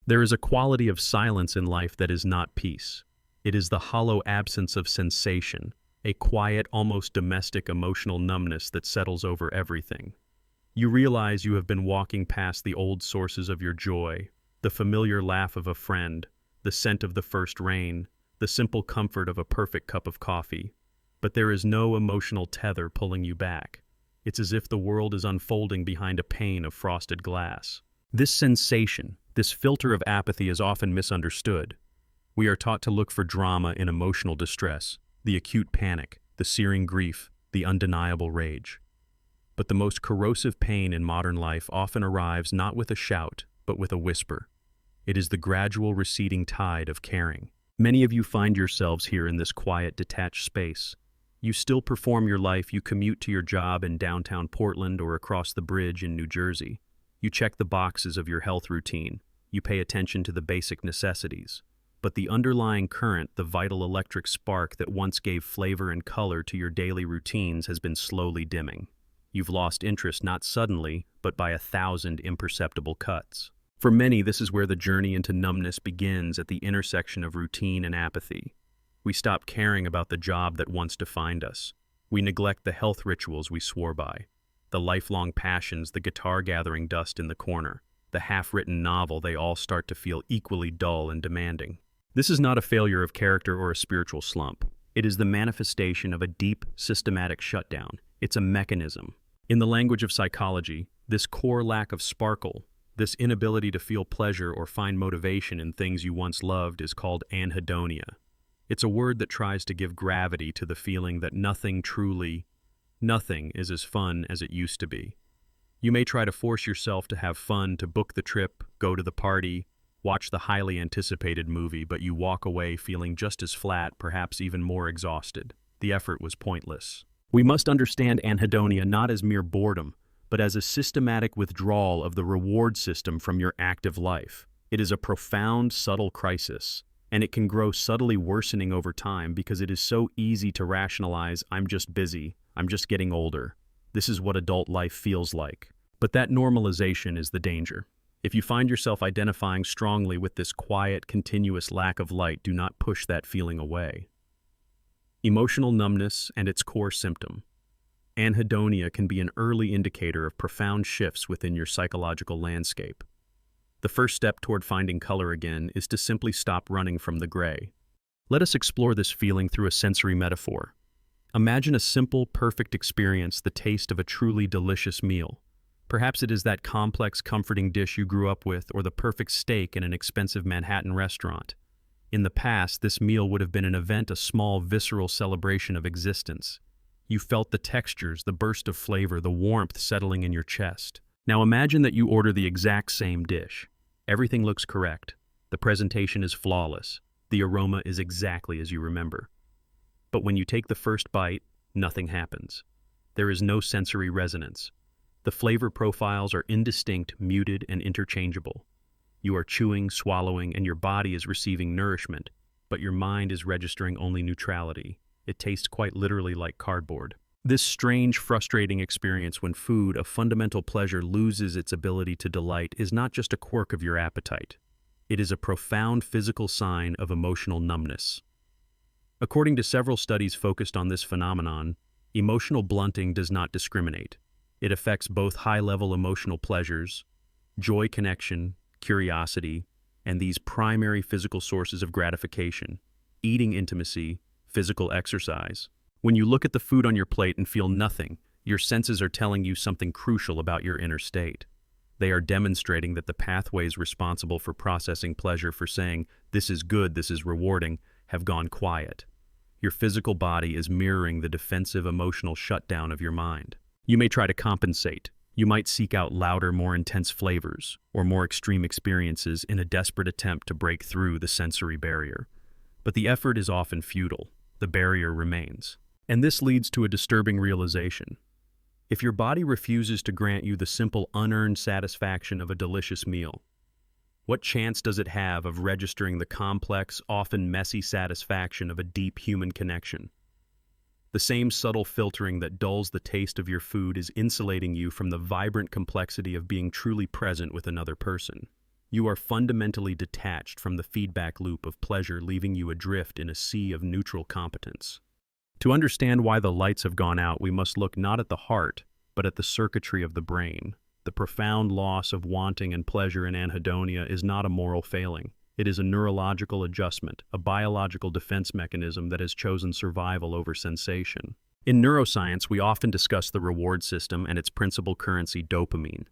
There is a quality of silence in life that is not peace. It is the hollow absence of sensation, a quiet, almost domestic emotional numbness that settles over everything. You realize you have been walking past the old sources of your joy, the familiar laugh of a friend, the scent of the first rain, the simple comfort of a perfect cup of coffee. But there is no emotional tether pulling you back. It's as if the world is unfolding behind a pane of frosted glass. This sensation, this filter of apathy is often misunderstood. We are taught to look for drama in emotional distress, the acute panic, the searing grief, the undeniable rage. But the most corrosive pain in modern life often arrives not with a shout, but with a whisper. It is the gradual receding tide of caring. Many of you find yourselves here in this quiet, detached space. You still perform your life, you commute to your job in downtown Portland or across the bridge in New Jersey. You check the boxes of your health routine. You pay attention to the basic necessities. But the underlying current, the vital electric spark that once gave flavor and color to your daily routines has been slowly dimming. You've lost interest not suddenly, but by 1,000 imperceptible cuts. For many, this is where the journey into numbness begins, at the intersection of routine and apathy. We stop caring about the job that once defined us. We neglect the health rituals we swore by, the lifelong passions, the guitar-gathering dust in the corner, the half-written novel. They all start to feel equally dull and demanding. This is not a failure of character or a spiritual slump. It is the manifestation of a deep, systematic shutdown. It's a mechanism. In the language of psychology, this core lack of sparkle, this inability to feel pleasure or find motivation in things you once loved, is called anhedonia. It's a word that tries to give gravity to the feeling that nothing is as fun as it used to be. You may try to force yourself to have fun, to book the trip, go to the party, watch the highly anticipated movie, but you walk away feeling just as flat, perhaps even more exhausted. The effort was pointless. We must understand anhedonia not as mere boredom, but as a systematic withdrawal of the reward system from your active life. It is a profound, subtle crisis, and it can grow subtly worsening over time because it is so easy to rationalize, I'm just busy, I'm just getting older. This is what adult life feels like. But that normalization is the danger. If you find yourself identifying strongly with this quiet, continuous lack of light, do not push that feeling away. Emotional numbness and its core symptom. Anhedonia can be an early indicator of profound shifts within your psychological landscape. The first step toward finding color again is to simply stop running from the gray. Let us explore this feeling through a sensory metaphor. Imagine a simple, perfect experience, the taste of a truly delicious meal. Perhaps it is that complex, comforting dish you grew up with, or the perfect steak in an expensive Manhattan restaurant. In the past, this meal would have been an event, a small, visceral celebration of existence. You felt the textures, the burst of flavor, the warmth settling in your chest. Now imagine that you order the exact same dish. Everything looks correct. The presentation is flawless. The aroma is exactly as you remember. But when you take the first bite, nothing happens. There is no sensory resonance. The flavor profiles are indistinct, muted, and interchangeable. You are chewing, swallowing, and your body is receiving nourishment, but your mind is registering only neutrality. It tastes quite literally like cardboard. This strange, frustrating experience when food, a fundamental pleasure, loses its ability to delight is not just a quirk of your appetite. It is a profound physical sign of emotional numbness. According to several studies focused on this phenomenon, emotional blunting does not discriminate. It affects both high-level emotional pleasures, joy, connection, curiosity, and these primary physical sources of gratification, eating, intimacy, physical exercise. When you look at the food on your plate and feel nothing, your senses are telling you something crucial about your inner state. They are demonstrating that the pathways responsible for processing pleasure, for saying, this is good, this is rewarding, have gone quiet. Your physical body is mirroring the defensive emotional shutdown of your mind. You may try to compensate. You might seek out louder, more intense flavors or more extreme experiences in a desperate attempt to break through the sensory barrier. But the effort is often futile. The barrier remains. And this leads to a disturbing realization. If your body refuses to grant you the simple, unearned satisfaction of a delicious meal, what chance does it have of registering the complex, often messy satisfaction of a deep human connection? The same subtle filtering that dulls the taste of your food is insulating you from the vibrant complexity of being truly present with another person. You are fundamentally detached from the feedback loop of pleasure, leaving you adrift in a sea of neutral competence. To understand why the lights have gone out, we must look not at the heart, but at the circuitry of the brain. The profound loss of wanting and pleasure in anhedonia is not a moral failing. It is a neurological adjustment, a biological defense mechanism that has chosen survival over sensation. In neuroscience, we often discuss the reward system and its principal currency, dopamine.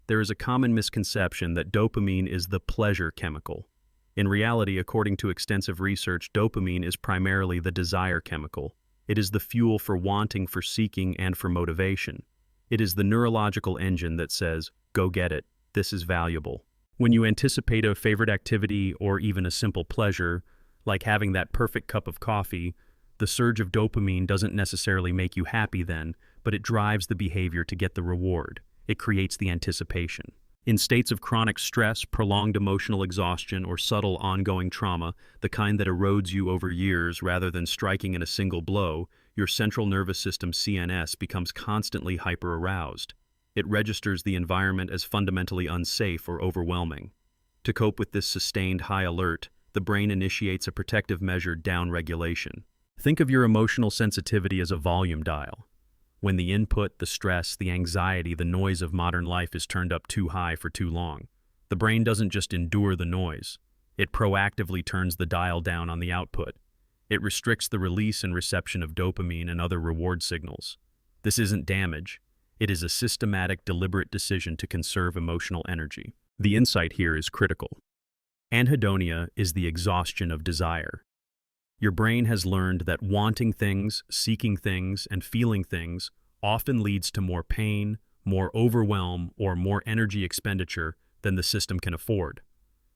There is a common misconception that dopamine is the pleasure chemical. In reality, according to extensive research, dopamine is primarily the desire chemical. It is the fuel for wanting, for seeking, and for motivation. It is the neurological engine that says, "Go get it, this is valuable." When you anticipate a favorite activity or even a simple pleasure, like having that perfect cup of coffee, the surge of dopamine doesn't necessarily make you happy then, but it drives the behavior to get the reward. It creates the anticipation. In states of chronic stress, prolonged emotional exhaustion, or subtle ongoing trauma, the kind that erodes you over years rather than striking in a single blow, your central nervous system CNS becomes constantly hyper-aroused. It registers the environment as fundamentally unsafe or overwhelming. To cope with this sustained high alert, the brain initiates a protective measure, downregulation. Think of your emotional sensitivity as a volume dial. When the input, the stress, the anxiety, the noise of modern life is turned up too high for too long, the brain doesn't just endure the noise. It proactively turns the dial down on the output. It restricts the release and reception of dopamine and other reward signals. This isn't damage. It is a systematic, deliberate decision to conserve emotional energy. The insight here is critical. Anhedonia is the exhaustion of desire. Your brain has learned that wanting things, seeking things, and feeling things often leads to more pain, more overwhelm, or more energy expenditure than the system can afford.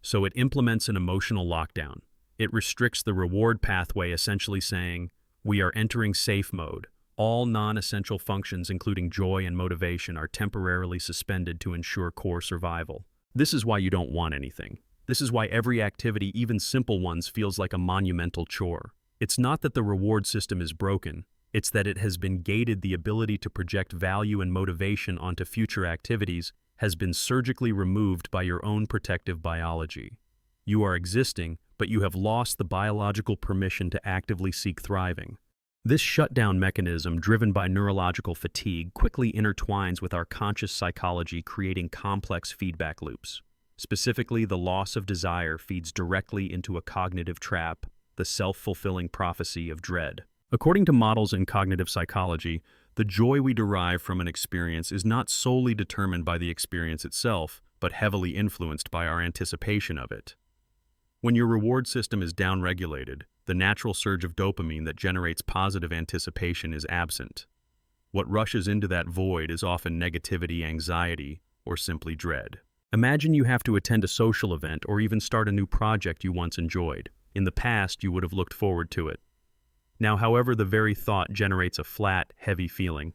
So it implements an emotional lockdown. It restricts the reward pathway, essentially saying, "We are entering safe mode. All non-essential functions, including joy and motivation, are temporarily suspended to ensure core survival." This is why you don't want anything. This is why every activity, even simple ones, feels like a monumental chore. It's not that the reward system is broken, it's that it has been gated. The ability to project value and motivation onto future activities has been surgically removed by your own protective biology. You are existing, but you have lost the biological permission to actively seek thriving. This shutdown mechanism, driven by neurological fatigue, quickly intertwines with our conscious psychology, creating complex feedback loops. Specifically, the loss of desire feeds directly into a cognitive trap, the self-fulfilling prophecy of dread. According to models in cognitive psychology, the joy we derive from an experience is not solely determined by the experience itself, but heavily influenced by our anticipation of it. When your reward system is downregulated, the natural surge of dopamine that generates positive anticipation is absent. What rushes into that void is often negativity, anxiety, or simply dread. Imagine you have to attend a social event or even start a new project you once enjoyed. In the past, you would have looked forward to it. Now, however, the very thought generates a flat, heavy feeling.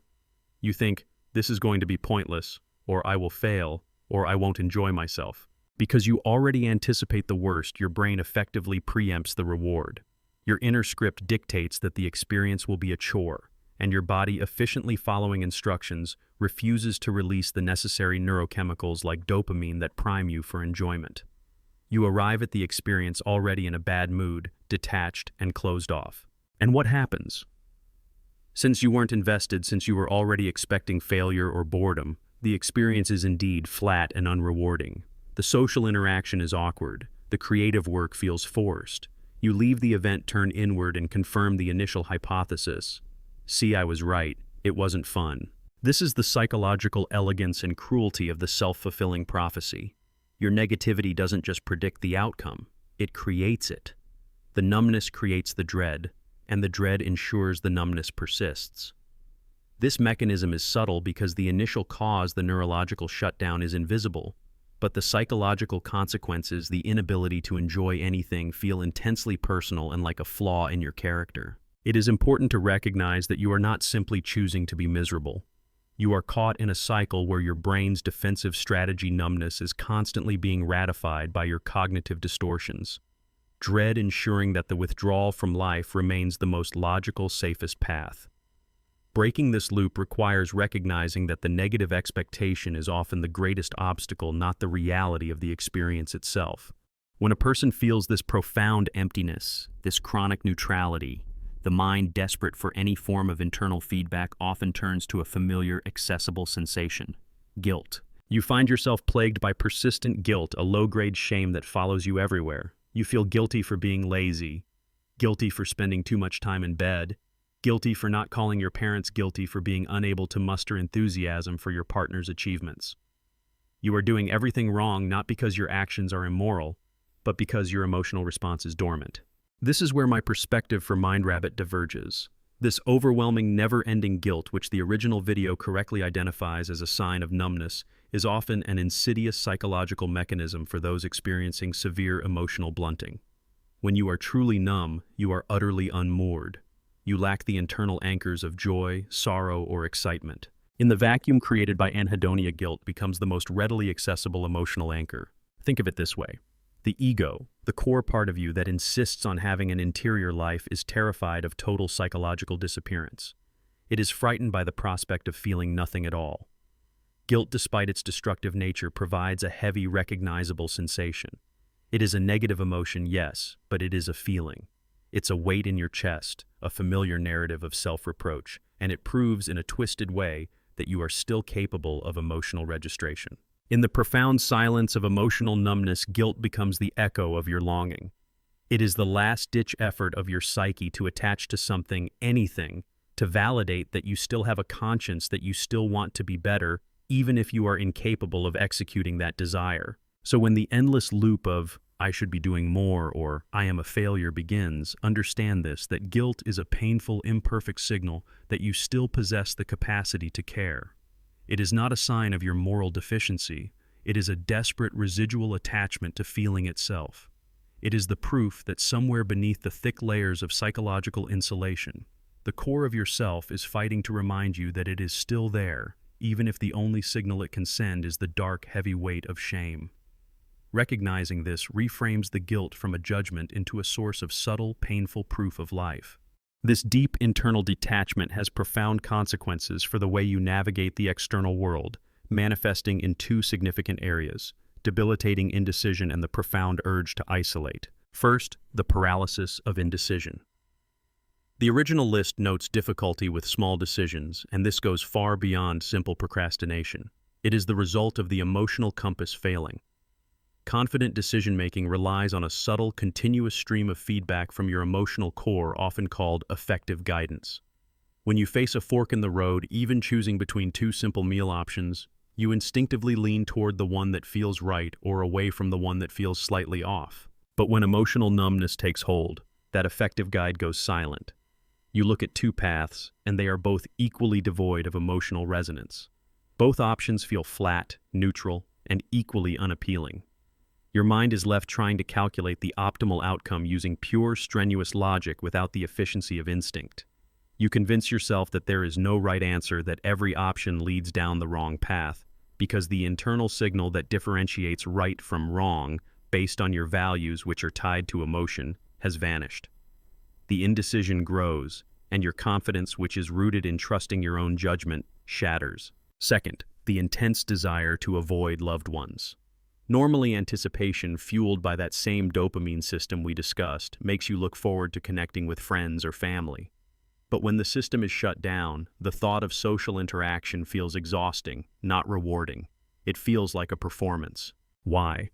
You think, "This is going to be pointless," or "I will fail," or "I won't enjoy myself." Because you already anticipate the worst, your brain effectively preempts the reward. Your inner script dictates that the experience will be a chore, and your body, efficiently following instructions, refuses to release the necessary neurochemicals like dopamine that prime you for enjoyment. You arrive at the experience already in a bad mood, detached and closed off. And what happens? Since you weren't invested, since you were already expecting failure or boredom, the experience is indeed flat and unrewarding. The social interaction is awkward. The creative work feels forced. You leave the event, turn inward, and confirm the initial hypothesis. "See, I was right. It wasn't fun." This is the psychological elegance and cruelty of the self-fulfilling prophecy. Your negativity doesn't just predict the outcome, it creates it. The numbness creates the dread, and the dread ensures the numbness persists. This mechanism is subtle because the initial cause, the neurological shutdown, is invisible, but the psychological consequences, the inability to enjoy anything, feel intensely personal and like a flaw in your character. It is important to recognize that you are not simply choosing to be miserable. You are caught in a cycle where your brain's defensive strategy, numbness, is constantly being ratified by your cognitive distortions. Dread ensuring that the withdrawal from life remains the most logical, safest path. Breaking this loop requires recognizing that the negative expectation is often the greatest obstacle, not the reality of the experience itself. When a person feels this profound emptiness, this chronic neutrality, the mind, desperate for any form of internal feedback, often turns to a familiar, accessible sensation: guilt. You find yourself plagued by persistent guilt, a low-grade shame that follows you everywhere. You feel guilty for being lazy, guilty for spending too much time in bed, guilty for not calling your parents, guilty for being unable to muster enthusiasm for your partner's achievements. You are doing everything wrong, not because your actions are immoral, but because your emotional response is dormant. This is where my perspective for MindRabbit diverges. This overwhelming, never-ending guilt, which the original video correctly identifies as a sign of numbness, is often an insidious psychological mechanism for those experiencing severe emotional blunting. When you are truly numb, you are utterly unmoored. You lack the internal anchors of joy, sorrow, or excitement. In the vacuum created by Anhedonia, guilt becomes the most readily accessible emotional anchor. Think of it this way. The ego, the core part of you that insists on having an interior life, is terrified of total psychological disappearance. It is frightened by the prospect of feeling nothing at all. Guilt, despite its destructive nature, provides a heavy, recognizable sensation. It is a negative emotion, yes, but it is a feeling. It's a weight in your chest, a familiar narrative of self-reproach, and it proves in a twisted way that you are still capable of emotional registration. In the profound silence of emotional numbness, guilt becomes the echo of your longing. It is the last-ditch effort of your psyche to attach to something, anything, to validate that you still have a conscience, that you still want to be better, even if you are incapable of executing that desire. So when the endless loop of "I should be doing more" or "I am a failure" begins, understand this, that guilt is a painful, imperfect signal that you still possess the capacity to care. It is not a sign of your moral deficiency. It is a desperate residual attachment to feeling itself. It is the proof that somewhere beneath the thick layers of psychological insulation, the core of yourself is fighting to remind you that it is still there, even if the only signal it can send is the dark, heavy weight of shame. Recognizing this reframes the guilt from a judgment into a source of subtle, painful proof of life. This deep internal detachment has profound consequences for the way you navigate the external world, manifesting in two significant areas: debilitating indecision and the profound urge to isolate. First, the paralysis of indecision. The original list notes difficulty with small decisions, and this goes far beyond simple procrastination. It is the result of the emotional compass failing. Confident decision-making relies on a subtle, continuous stream of feedback from your emotional core, often called affective guidance. When you face a fork in the road, even choosing between two simple meal options, you instinctively lean toward the one that feels right or away from the one that feels slightly off. But when emotional numbness takes hold, that affective guide goes silent. You look at two paths, and they are both equally devoid of emotional resonance. Both options feel flat, neutral, and equally unappealing. Your mind is left trying to calculate the optimal outcome using pure, strenuous logic without the efficiency of instinct. You convince yourself that there is no right answer, that every option leads down the wrong path, because the internal signal that differentiates right from wrong, based on your values which are tied to emotion, has vanished. The indecision grows, and your confidence, which is rooted in trusting your own judgment, shatters. Second, the intense desire to avoid loved ones. Normally, anticipation, fueled by that same dopamine system we discussed, makes you look forward to connecting with friends or family. But when the system is shut down, the thought of social interaction feels exhausting, not rewarding. It feels like a performance. Why?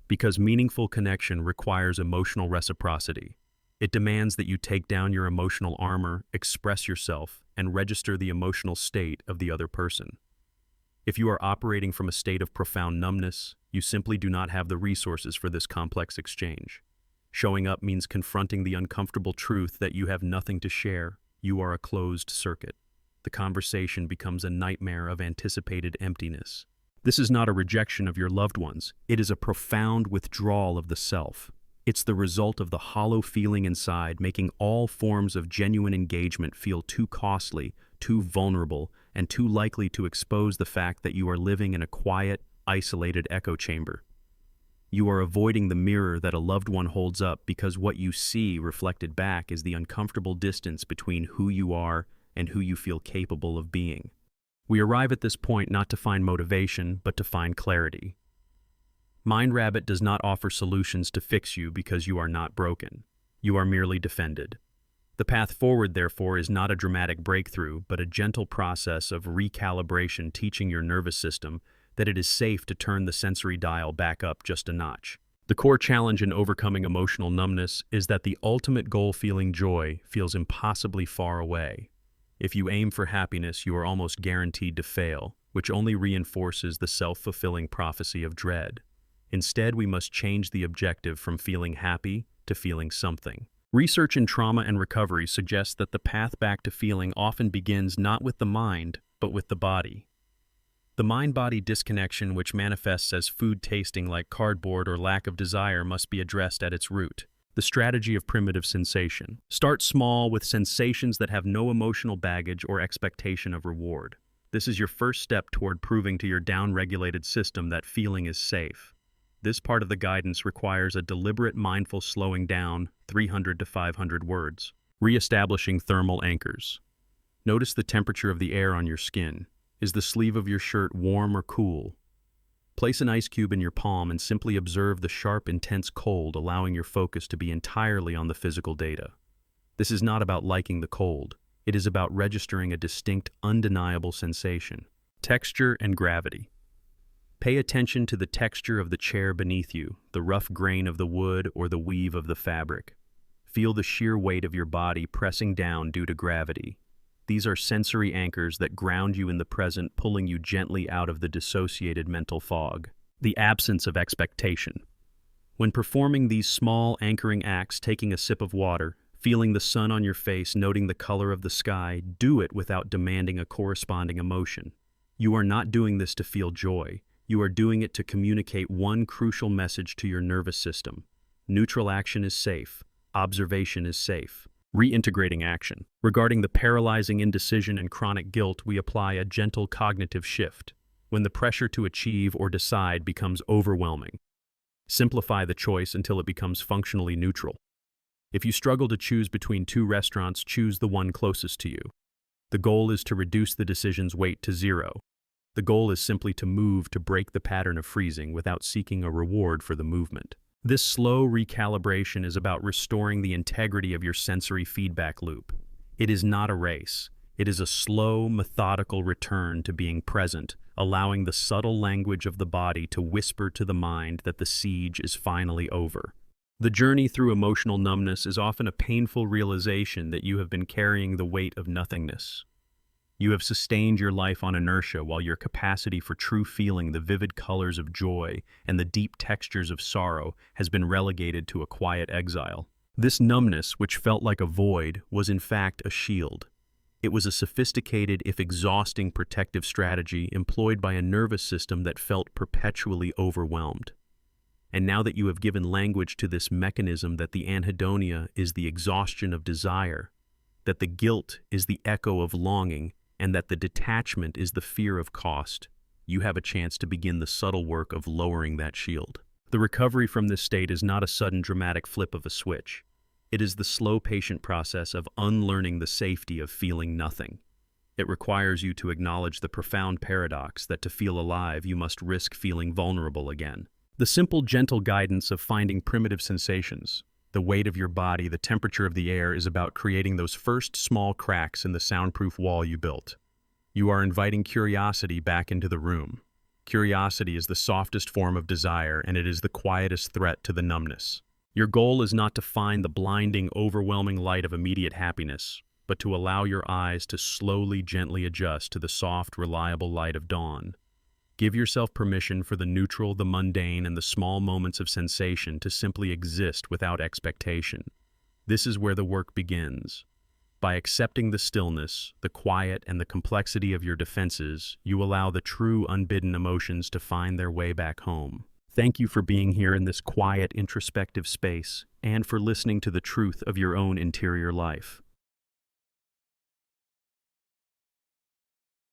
Because meaningful connection requires emotional reciprocity. It demands that you take down your emotional armor, express yourself, and register the emotional state of the other person. If you are operating from a state of profound numbness, you simply do not have the resources for this complex exchange. Showing up means confronting the uncomfortable truth that you have nothing to share. You are a closed circuit. The conversation becomes a nightmare of anticipated emptiness. This is not a rejection of your loved ones. It is a profound withdrawal of the self. It's the result of the hollow feeling inside, making all forms of genuine engagement feel too costly, too vulnerable, and too likely to expose the fact that you are living in a quiet, isolated echo chamber. You are avoiding the mirror that a loved one holds up because what you see reflected back is the uncomfortable distance between who you are and who you feel capable of being. We arrive at this point not to find motivation, but to find clarity. MindRabbit does not offer solutions to fix you because you are not broken. You are merely defended. The path forward, therefore, is not a dramatic breakthrough, but a gentle process of recalibration, teaching your nervous system that it is safe to turn the sensory dial back up just a notch. The core challenge in overcoming emotional numbness is that the ultimate goal, feeling joy, feels impossibly far away. If you aim for happiness, you are almost guaranteed to fail, which only reinforces the self-fulfilling prophecy of dread. Instead, we must change the objective from feeling happy to feeling something. Research in trauma and recovery suggests that the path back to feeling often begins not with the mind, but with the body. The mind-body disconnection, which manifests as food tasting like cardboard or lack of desire, must be addressed at its root. The strategy of primitive sensation. Start small with sensations that have no emotional baggage or expectation of reward. This is your first step toward proving to your down-regulated system that feeling is safe. This part of the guidance requires a deliberate, mindful slowing down, 300 to 500 words. Re-establishing thermal anchors. Notice the temperature of the air on your skin. Is the sleeve of your shirt warm or cool? Place an ice cube in your palm and simply observe the sharp, intense cold, allowing your focus to be entirely on the physical data. This is not about liking the cold. It is about registering a distinct, undeniable sensation. Texture and gravity. Pay attention to the texture of the chair beneath you, the rough grain of the wood or the weave of the fabric. Feel the sheer weight of your body pressing down due to gravity. These are sensory anchors that ground you in the present, pulling you gently out of the dissociated mental fog. The absence of expectation. When performing these small anchoring acts, taking a sip of water, feeling the sun on your face, noting the color of the sky, do it without demanding a corresponding emotion. You are not doing this to feel joy. You are doing it to communicate one crucial message to your nervous system. Neutral action is safe. Observation is safe. Reintegrating action. Regarding the paralyzing indecision and chronic guilt, we apply a gentle cognitive shift. When the pressure to achieve or decide becomes overwhelming, simplify the choice until it becomes functionally neutral. If you struggle to choose between two restaurants, choose the one closest to you. The goal is to reduce the decision's weight to zero. The goal is simply to move to break the pattern of freezing without seeking a reward for the movement. This slow recalibration is about restoring the integrity of your sensory feedback loop. It is not a race. It is a slow, methodical return to being present, allowing the subtle language of the body to whisper to the mind that the siege is finally over. The journey through emotional numbness is often a painful realization that you have been carrying the weight of nothingness. You have sustained your life on inertia while your capacity for true feeling, the vivid colors of joy and the deep textures of sorrow, has been relegated to a quiet exile. This numbness, which felt like a void, was in fact a shield. It was a sophisticated, if exhausting, protective strategy employed by a nervous system that felt perpetually overwhelmed. And now that you have given language to this mechanism, that the anhedonia is the exhaustion of desire, that the guilt is the echo of longing, and that the detachment is the fear of cost, you have a chance to begin the subtle work of lowering that shield. The recovery from this state is not a sudden dramatic flip of a switch. It is the slow, patient process of unlearning the safety of feeling nothing. It requires you to acknowledge the profound paradox that to feel alive, you must risk feeling vulnerable again. The simple, gentle guidance of finding primitive sensations, the weight of your body, the temperature of the air, is about creating those first small cracks in the soundproof wall you built. You are inviting curiosity back into the room. Curiosity is the softest form of desire, and it is the quietest threat to the numbness. Your goal is not to find the blinding, overwhelming light of immediate happiness, but to allow your eyes to slowly, gently adjust to the soft, reliable light of dawn. Give yourself permission for the neutral, the mundane, and the small moments of sensation to simply exist without expectation. This is where the work begins. By accepting the stillness, the quiet, and the complexity of your defenses, you allow the true, unbidden emotions to find their way back home. Thank you for being here in this quiet, introspective space, and for listening to the truth of your own interior life.